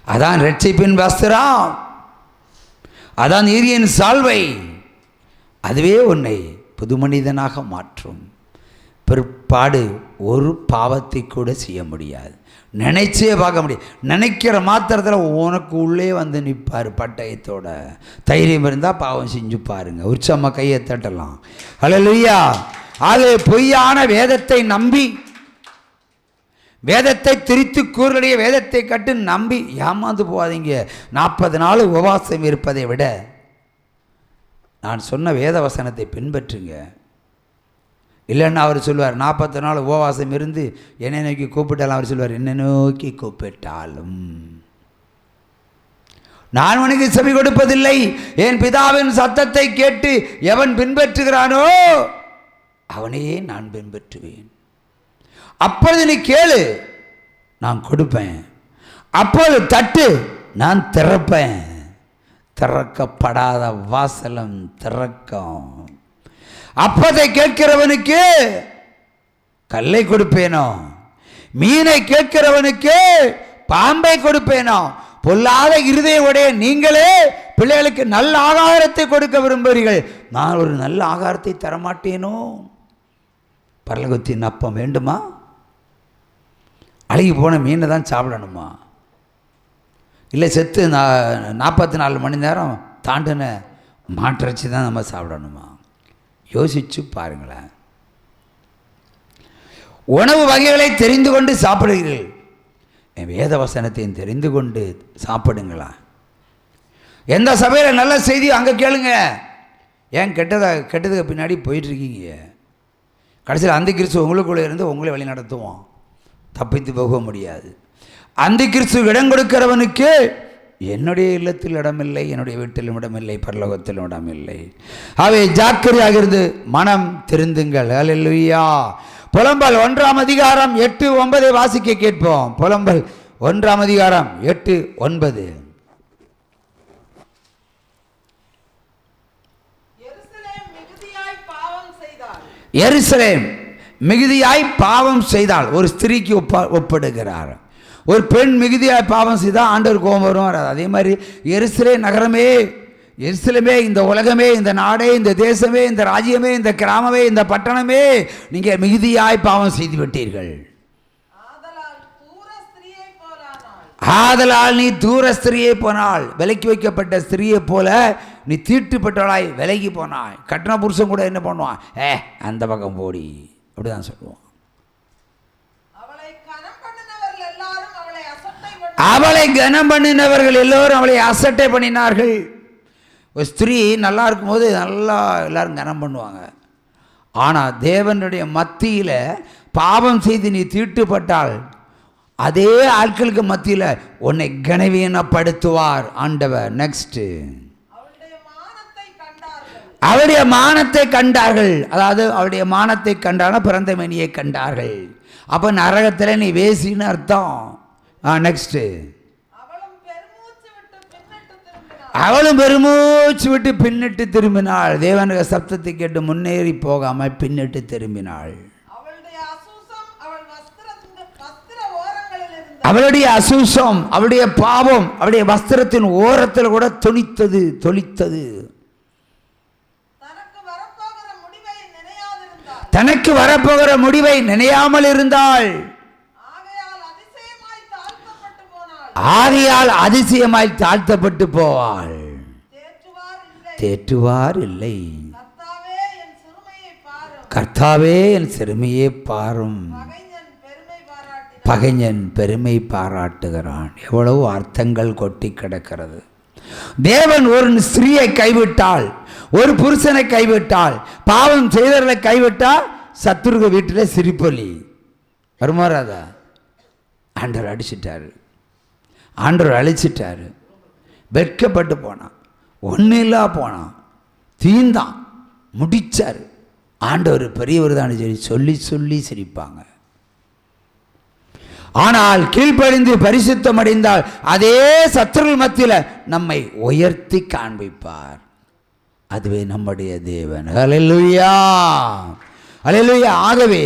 அதான் இரட்சிப்பின் வஸ்திரம், அதான் நீதியின் சால்வை. அதுவே உன்னை புது மனிதனாக மாற்றும். பிற்பாடு ஒரு பாவத்தை கூட செய்ய முடியாது, நினைச்சே பார்க்க முடியாது. நினைக்கிற மாத்திரத்தில் உனக்கு உள்ளே வந்து நிற்பார் பட்டயத்தோட. தைரியம் இருந்தால் பாவம் செஞ்சு பாருங்க, உற்சவமாக கையை தட்டலாம். ஹல்லேலூயா. அது பொய்யான வேதத்தை நம்பி, வேதத்தை திரித்து கூறுடைய வேதத்தை கட்டு நம்பி ஏமாந்து போகாதீங்க. 40 நாள் உபவாசம் இருப்பதை விட நான் சொன்ன வேத வசனத்தை பின்பற்றுங்க. இல்லைன்னா அவர் சொல்லுவார் 40 நாள் உபவாசம் இருந்து என்னை நோக்கி கூப்பிட்டாலும் அவர் சொல்லுவார், என்னை நோக்கி கூப்பிட்டாலும் நான் உனக்கு செவி கொடுப்பதில்லை. என் பிதாவின் சத்தத்தை கேட்டு எவன் பின்பற்றுகிறானோ அவனையே நான் பின்பற்றுவேன். அப்பொழுது நீ கேளு, நான் கொடுப்பேன். அப்போது தட்டு, நான் திறப்பேன். திறக்கப்படாத வாசலம் திறக்கும். அப்பத்தை கேட்கிறவனுக்கு கல்லை கொடுப்பேனோ, மீனை கேட்கிறவனுக்கு பாம்பை கொடுப்பேனோ. பொல்லாத இருதயமுடைய நீங்களே பிள்ளைகளுக்கு நல்ல ஆகாரத்தை கொடுக்க விரும்புகிறீர்கள், நான் ஒரு நல்ல ஆகாரத்தை தரமாட்டேனோ? பரலோகத்தின் அப்பம் வேண்டுமா? அழுகி போன மீனை தான் சாப்பிடணுமா? இல்லை செத்து 44 மணி நேரம் தாண்டின மாட்டிறைச்சி தான் நம்ம சாப்பிடணுமா? யோசிச்சு பாருங்களேன். உணவு வகைகளை தெரிந்து கொண்டு சாப்பிடுகிறீர்கள், என் வேத வசனத்தையும் தெரிந்து கொண்டு சாப்பிடுங்களா? எந்த சபையில் நல்ல செய்தி அங்கே கேளுங்க. ஏன் கெட்டதுக்கு பின்னாடி போயிட்டுருக்கீங்க? கடைசியில் அந்த கிறிஸ்து உங்களுக்குள்ளே இருந்து உங்களை வழி நடத்துவோம், தப்பித்து போக முடியாது. அந்த கிறிஸ்து இடம் கொடுக்கிறவனுக்கு என்னுடைய இல்லத்தில் இடமில்லை, என்னுடைய வீட்டிலும் இடமில்லை, பரலோகத்திலும் இடமில்லை. அவை ஜாக்கிரதையாக இருந்து மனம் திருந்துங்கள். ஹல்லேலூயா. புலம்பல் 1:8-9 வாசிக்க கேட்போம். புலம்பல் 1:8-9. எருசலேம் மிகுதியாய் பாவம் செய்தால், ஒரு ஸ்திரீக்கு ஒப்பிடுகிறார். ஒரு பெண் மிகுதியாய் பாவம் செய்தால் ஆண்டவர் கோபம் வரும். அதே மாதிரி எருசலேம் நகரமே, எருசலேமே, இந்த உலகமே, இந்த நாடே, இந்த தேசமே, இந்த ராஜ்யமே, இந்த கிராமமே, இந்த பட்டணமே, நீங்கள் மிகுதியாய் பாவம் செய்து விட்டீர்கள். ஆதலால் நீ தூர ஸ்திரியை போனாள், விலக்கி வைக்கப்பட்ட ஸ்திரியை போல நீ தீட்டுப்பட்டவளாய் விலகி போனாய். கட்டண புருஷன் கூட என்ன பண்ணுவான்? அந்த பக்கம் போடி, அப்படிதான் சொல்லுவான். அவளை கனம் பண்ணினவர்கள் எல்லோரும் அவளை அசட்டை பண்ணினார்கள். ஒரு ஸ்திரீ நல்லா இருக்கும்போது நல்லா எல்லாரும் கனம் பண்ணுவாங்க. ஆனால் தேவனுடைய மத்தியில் பாவம் செய்து நீ தீட்டுப்பட்டால் அதே ஆட்களுக்கு மத்தியில் உன்னை கனவீனப்படுத்துவார் ஆண்டவர். நெக்ஸ்ட், அவருடைய மானத்தை கண்டார்கள். அதாவது அவருடைய மானத்தை கண்டான பிறந்த மணியை கண்டார்கள். அப்போ நரகத்தில் நீ வேசின்னு அர்த்தம். நெக்ஸ்ட், அவளும் பெருமூச்சு விட்டு பின்னிட்டு திரும்பினாள். தேவனுடைய சப்தத்தை கேட்டு முன்னேறி போகாமல் பின்னிட்டு திரும்பினாள். அவளுடைய அசூசம், அவளுடைய பாவம் அவளுடைய வஸ்திரத்தின் ஓரத்தில் கூட தொளித்தது. தனக்கு வரப்போகிற முடிவை நினையாமல் இருந்தாள். ஆகையால் அதிசயமாய் தாழ்த்தப்பட்டு போவாள். தேற்றுவார் இல்லை. கர்த்தாவே என் சிறுமையை பாரும். பகைஞன் பெருமை பாராட்டுகிறான். எவ்வளவு அர்த்தங்கள் கொட்டி கிடக்கிறது. தேவன் ஒரு ஸ்திரீயை கைவிட்டால், ஒரு புருஷனை கைவிட்டால், பாவம் செய்தவர்களை கைவிட்டால் சத்துருக வீட்டில் சிரிப்பொலி வருமாறாதா? ஆண்டவர் அடிச்சிட்டாரு, ஆண்டவர் அழிச்சிட்டாரு. வெட்கப்பட்டு போனான், ஒன்றும் இல்லா போனான், தீந்தான், முடிச்சார். ஆண்டவர் பெரியவர் தான் சொல்லி சொல்லி சிரிப்பாங்க. ஆனால் கீழ்ப்படிந்து பரிசுத்தம் அடைந்தால் அதே சத்துருள் மத்தியில் நம்மை உயர்த்தி காண்பிப்பார். அதுவே நம்முடைய தேவன். ஹல்லேலூயா, ஹல்லேலூயா. ஆகவே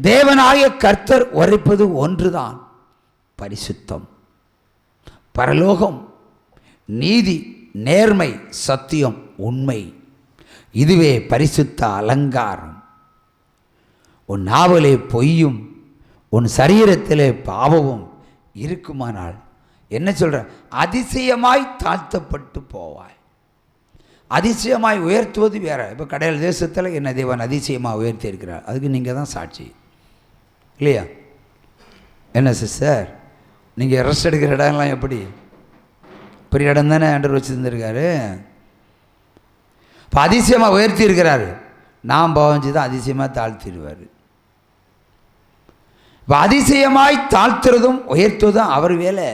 தேவனாகிய கர்த்தர் உரைப்பது ஒன்றுதான், பரிசுத்தம். பரலோகம், நீதி, நேர்மை, சத்தியம், உண்மை, இதுவே பரிசுத்த அலங்காரம். உன் நாவலே பொய்யும் உன் சரீரத்திலே பாவமும் இருக்குமானால் என்ன சொல்ற? அதிசயமாய் தாழ்த்தப்பட்டு போவாய். அதிசயமாய் உயர்த்துவது வேற. இப்போ கடல் தேசத்தில் என்ன தேவன் அதிசயமாக உயர்த்தி இருக்கிறார், அதுக்கு நீங்கள் தான் சாட்சி இல்லையா? என்ன சிஸ்டர், நீங்கள் ரெஸ்ட் எடுக்கிற இடம்லாம் எப்படி பெரிய இடம் தானே ஆண்டவர் வச்சுருந்துருக்காரு. இப்போ அதிசயமாக உயர்த்தி இருக்கிறாரு. நாம் பாவஞ்சி தான் அதிசயமாக தாழ்த்திடுவார். இப்போ அதிசயமாய் தாழ்த்துறதும் உயர்த்துவதும் அவர் வேலை.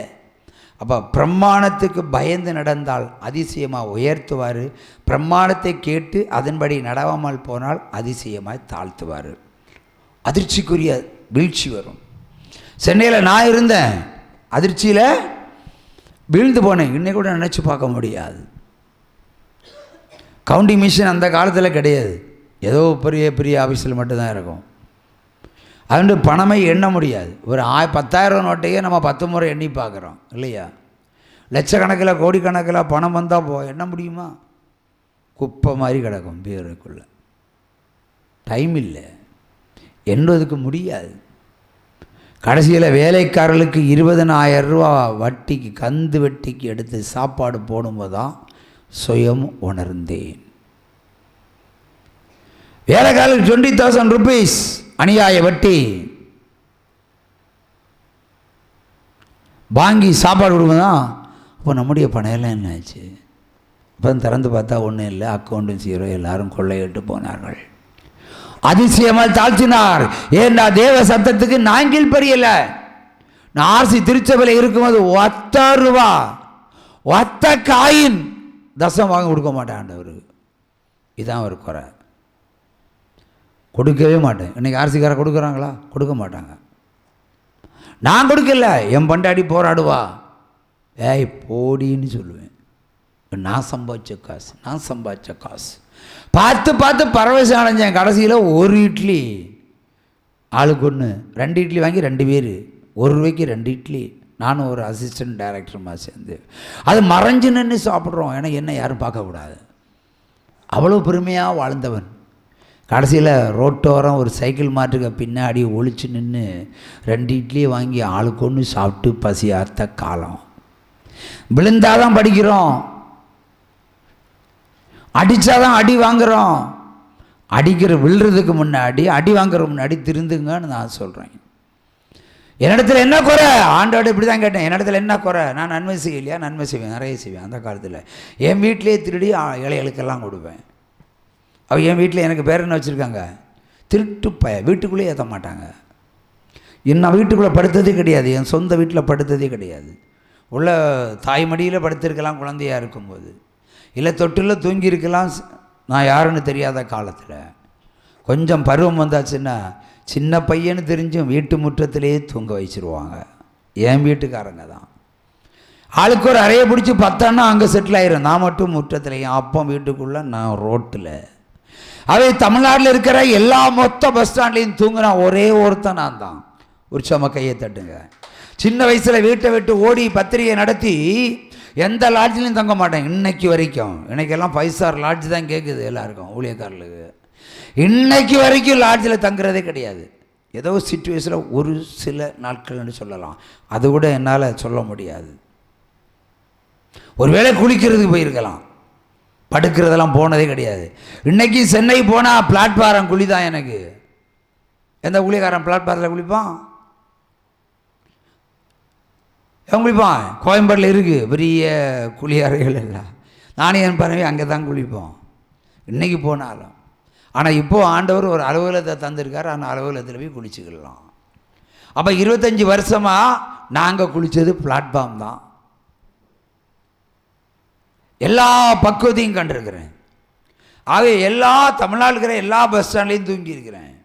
அப்போ பிரமாணத்துக்கு பயந்து நடந்தால் அதிசயமாக உயர்த்துவார். பிரமாணத்தை கேட்டு அதன்படி நடவாமல் போனால் அதிசயமாய் தாழ்த்துவார். அதிர்ச்சிக்குரிய வீழ்ச்சி வரும். சென்னையில் நான் இருந்தேன், அதிர்ச்சியில் வீழ்ந்து போனேன். இன்னைக்கு கூட நினச்சி பார்க்க முடியாது. கவுண்டிங் மிஷின் அந்த காலத்தில் கிடையாது. ஏதோ பெரிய பெரிய ஆஃபீஸில் மட்டும்தான் இருக்கும். அதுண்டு பணமே எண்ண முடியாது. ஒரு 10,000 நோட்டையே நம்ம 10 முறை எண்ணி பார்க்குறோம் இல்லையா? லட்சக்கணக்கில் கோடிக்கணக்கில் பணம் வந்தால் எண்ண முடியுமா? குப்பை மாதிரி கிடக்கும் பீரோக்குள்ளே. டைம் இல்லை, எண்ணுவதுக்கு முடியாது. கடைசியில் வேலைக்காரர்களுக்கு 20,000 ரூபா வட்டிக்கு, கந்து வட்டிக்கு எடுத்து சாப்பாடு போடும்போது தான் சுயம் உணர்ந்தேன். வேலைக்காரர்களுக்கு 20,000 rupees அநியாய வட்டி வாங்கி சாப்பாடு கொடுக்குதான். அப்போ நம்முடைய பணையெல்லாம் என்ன ஆச்சு? அப்போ திறந்து பார்த்தா ஒன்றும் இல்லை, அக்கௌண்ட்டும் 0. எல்லாரும் கொள்ளையிட்டு போனார்கள். அதிசயமாக தாழ்த்தினார். ஏன்னா தேவ சத்தத்துக்கு நாங்கில் பெரியல. நான் ஆர்சி திருச்சபையில் இருக்கும்போது 10 ரூபா 10 காயின் தசம் வாங்க கொடுக்க மாட்டேன் ஆண்டவருக்கு. இதுதான் ஒரு குறை. கொடுக்கவே மாட்டேன். இன்றைக்கி ஆர்சிக்காரை கொடுக்குறாங்களா? கொடுக்க மாட்டாங்க. நான் கொடுக்கல, என் பண்டாடி போராடுவா, ஏய் போடின்னு சொல்லுவேன். நான் சம்பாதிச்ச காசு பார்த்து பார்த்து பரவசம் அடைஞ்சேன். கடைசியில் ஒரு இட்லி ஆளுக்கு 1, 2 இட்லி வாங்கி 2 பேர், 1 ரூபாய்க்கு 2 இட்லி. நானும் ஒரு அசிஸ்டன்ட் டைரக்டருமா சேர்ந்து அது மறைஞ்சு நின்று சாப்பிட்றோம். ஏன்னா என்ன யாரும் பார்க்கக்கூடாது. அவ்வளோ பெருமையாக வாழ்ந்தவன் கடைசியில் ரோட்டோரம் ஒரு சைக்கிள் மாட்டுக்கு பின்னாடி ஒழிச்சு நின்று 2 இட்லியை வாங்கி ஆளுக்கு 1 சாப்பிட்டு பசியாத்த காலம். விழுந்தாதான் படிக்கிறோம், அடித்தாதான் அடி வாங்குகிறோம். விழுறதுக்கு முன்னாடி, அடி வாங்குற முன்னாடி திருந்துங்கன்னு நான் சொல்கிறேன். என்னிடத்துல என்ன குறை? ஆண்டோட இப்படி தான் கேட்டேன். என்னிடத்துல என்ன குறை? நான் நன்மை செய்யலையா? நன்மை செய்வேன், நிறைய செய்வேன். அந்த காலத்தில் என் வீட்டிலே திருடி இலைகளுக்கெல்லாம் கொடுப்பேன். அவள் என் வீட்டில் எனக்கு பேர் என்ன வச்சுருக்காங்க? திருட்டு பய. வீட்டுக்குள்ளேயே ஏற்ற மாட்டாங்க. நான் வீட்டுக்குள்ளே படுத்ததே கிடையாது, என் சொந்த வீட்டில் படுத்ததே கிடையாது. உள்ள தாய்மடியில் படுத்திருக்கலாம் குழந்தையாக இருக்கும்போது, இல்லை தொட்டில் தூங்கியிருக்கலாம். நான் யாருன்னு தெரியாத காலத்தில் கொஞ்சம் பருவம் வந்தாச்சுன்னா சின்ன பையன்னு தெரிஞ்சும் வீட்டு முற்றத்திலே தூங்க வச்சுருவாங்க. என் வீட்டுக்காரங்க தான். ஆளுக்கு ஒரு அறையை பிடிச்சி 10 அண்ணா அங்கே செட்டில் ஆயிரும். நான் மட்டும் முற்றத்தில், என் அப்பா வீட்டுக்குள்ளே, நான் ரோட்டில். அவை தமிழ்நாட்டில் இருக்கிற எல்லா மொத்த பஸ் ஸ்டாண்ட்லேயும் தூங்குனா ஒரே ஒருத்தன் நான் தான். உற்சவ கையை தட்டுங்க. சின்ன வயசில் வீட்டை விட்டு ஓடி பத்திரிகை நடத்தி எந்த லாட்ஜிலையும் தங்க மாட்டேன் இன்னைக்கு வரைக்கும். இன்னைக்கெல்லாம் 5 ஸ்டார் லாட்ஜ் தான் கேட்குது எல்லாருக்கும், ஊழியக்காரர்களுக்கு. இன்னைக்கு வரைக்கும் லாட்ஜில் தங்குறதே கிடையாது. ஏதோ சிச்சுவேஷனில் ஒரு சில நாட்கள்னு சொல்லலாம், அது கூட என்னால் சொல்ல முடியாது. ஒருவேளை குளிக்கிறதுக்கு போயிருக்கலாம், படுக்கிறதெல்லாம் போனதே கிடையாது. இன்றைக்கி சென்னை போனால் பிளாட்ஃபாரம் குழி தான் எனக்கு. எந்த குழிக்காரன் பிளாட்ஃபாரத்தில் குளிப்பான்? எவன் குளிப்பான்? கோயம்பேட்டில் இருக்குது பெரிய குளியறைகள் எல்லாம். நானும் என் பறவை அங்கே தான் குளிப்போம் இன்றைக்கி போனாலும். ஆனால் இப்போது ஆண்டவர் ஒரு அலுவலகத்தை தந்திருக்காரு, அந்த அலுவலகத்தில் போய் குளிச்சுக்கலாம். அப்போ 25 வருஷமாக நாங்கள் குளித்தது பிளாட்ஃபார்ம் தான். எல்லா பக்குவத்தையும் கண்டிருக்கிறேன். ஆக எல்லா தமிழ்நாடு இருக்கிற எல்லா பஸ் ஸ்டாண்ட்லேயும் தூங்கியிருக்கிறேன்.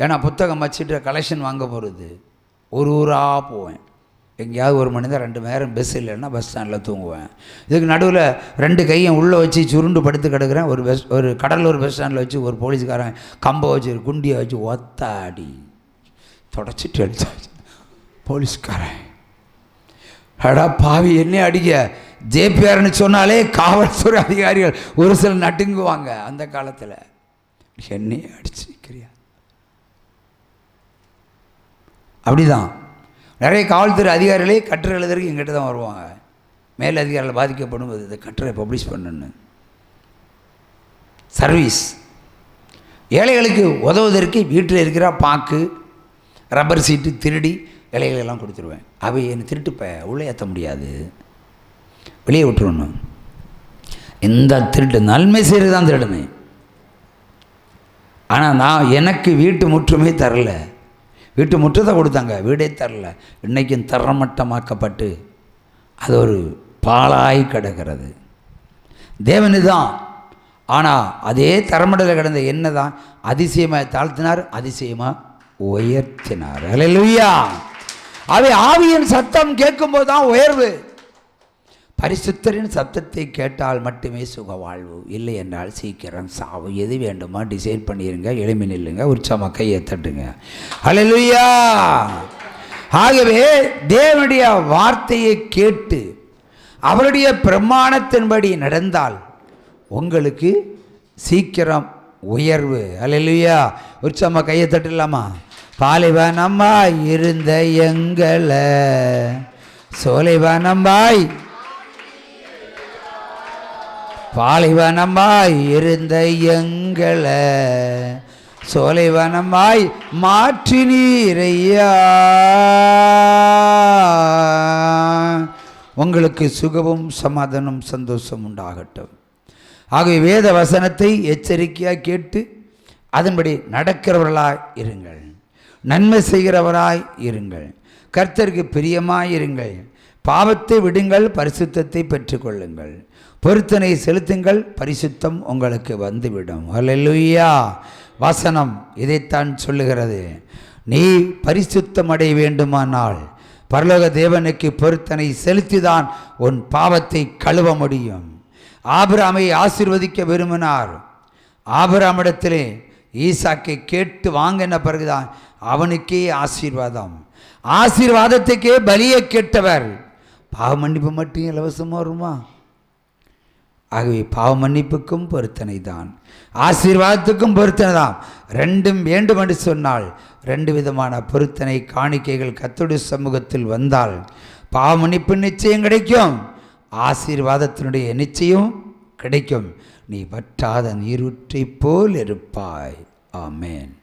ஏன்னா புத்தகம் வச்சுட்டு கலெக்ஷன் வாங்க போகிறது ஒரு ஊராக போவேன். எங்கேயாவது 1 மணி நேரம் 2 மணி நேரம் பஸ் இல்லைன்னா பஸ் ஸ்டாண்டில் தூங்குவேன். இதுக்கு நடுவில் 2 கையும் உள்ளே வச்சு சுருண்டு படுத்து கிடக்கிறேன். ஒரு கடலூர் பஸ் ஸ்டாண்டில் வச்சு ஒரு போலீஸ்காரன் கம்பை வச்சு ஒரு குண்டியை வச்சு ஒத்தாடி தொடச்சிட்டு எடுத்தாச்சு போலீஸ்காரன். அடா பாவி என்ன அடிக்க, ஜேபிஆர்னு சொன்னாலே காவல்துறை அதிகாரிகள் ஒரு சில நட்டுங்குவாங்க. அந்த காலத்தில் என்னையே அடிச்சிருக்கிறியா, அப்படிதான் நிறைய காவல்துறை அதிகாரிகளே கட்டுரை எழுதுறதுக்கு எங்கிட்ட தான் வருவாங்க. மேல் அதிகாரிகள் பாதிக்கப்படும் போது இந்த கட்டுரை பப்ளிஷ் பண்ணணுன்னு. சர்வீஸ் ஏழைகளுக்கு உதவுவதற்கு வீட்டில் இருக்கிற பாக்கு, ரப்பர் சீட்டு திருடி இலைகளெல்லாம் கொடுத்துருவேன். அவை என்னை திருட்டுப்ப உள்ளே ஏற்ற முடியாது, வெளியே விட்டுருணும். இந்த திருட்டு நன்மை செய்கிறது தான் திருடுமே. ஆனால் நான் எனக்கு வீட்டு முற்றுமே தரல, வீட்டு முற்றத்தை கொடுத்தாங்க, வீடே தரல. இன்றைக்கும் தரமட்டமாக்கப்பட்டு அது ஒரு பாழாய் கிடக்கிறது. தேவனு தான். ஆனால் அதே தரமட்டத்தில் கிடந்த என்ன தான் அதிசயமாக தாழ்த்தினார், அதிசயமாக உயர்த்தினார். அல்லேலூயா. அவை ஆவியின் சத்தம் கேட்கும்போது தான் உயர்வு. பரிசுத்தரின் சத்தத்தை கேட்டால் மட்டுமே சுக வாழ்வு, இல்லை என்றால் சீக்கிரம் சாவு. எது வேண்டுமா டிசைட் பண்ணிடுங்க, எழுமி நில்லுங்க, உற்சாகமாக கையை தட்டுங்க. அல்லேலூயா. ஆகவே தேவனுடைய வார்த்தையை கேட்டு அவருடைய பிரமாணத்தின்படி நடந்தால் உங்களுக்கு சீக்கிரம் உயர்வு. அல்லேலூயா. உற்சாகமாக கையை தட்டலாமா? பாலைவனமாய் இருந்த எங்களை சோலைவனமாய், பாலைவனமாய் இருந்த எங்களை சோலைவனமாய் மாற்றினீரையா. உங்களுக்கு சுகமும் சமாதானம் சந்தோஷம் உண்டாகட்டும். ஆகவே வேத வசனத்தை எச்சரிக்கையாக கேட்டு அதன்படி நடக்கிறவர்களாய் இருங்கள், நன்மை செய்கிறவராய் இருங்கள், கர்த்தருக்கு பிரியமாய் இருங்கள், பாவத்தை விடுங்கள், பரிசுத்தத்தை பெற்றுக்கொள்ளுங்கள், பொருத்தனை செலுத்துங்கள், பரிசுத்தம் உங்களுக்கு வந்துவிடும். அல்லேலூயா. வசனம் இதைத்தான் சொல்லுகிறது. நீ பரிசுத்தம் அடைய வேண்டுமானால் பரலோக தேவனுக்கு பொருத்தனை செலுத்திதான் உன் பாவத்தை கழுவ முடியும். ஆபிரகாமை ஆசீர்வதிக்க விரும்பினார். ஆபிரகாமிடத்திலே ஈசாக்கை கேட்டு வாங்கின பிறகுதான் அவனுக்கே ஆசீர்வாதம். ஆசீர்வாதத்துக்கே பலியை கேட்டவர். பாவ மன்னிப்பு மட்டும் இலவசமாக வருமா? ஆகவே பாவ மன்னிப்புக்கும் பொருத்தனை தான், ஆசீர்வாதத்துக்கும் பொருத்தனை தான். ரெண்டும் வேண்டும் என்று சொன்னால் ரெண்டு விதமான பொருத்தனை காணிக்கைகள் கர்த்தருடைய சமூகத்தில் வந்தால் பாவ மன்னிப்பு நிச்சயம் கிடைக்கும், ஆசீர்வாதத்தினுடைய நிச்சயம் கிடைக்கும். நீ வற்றாத நீரூற்றை போல் இருப்பாய். ஆமென்.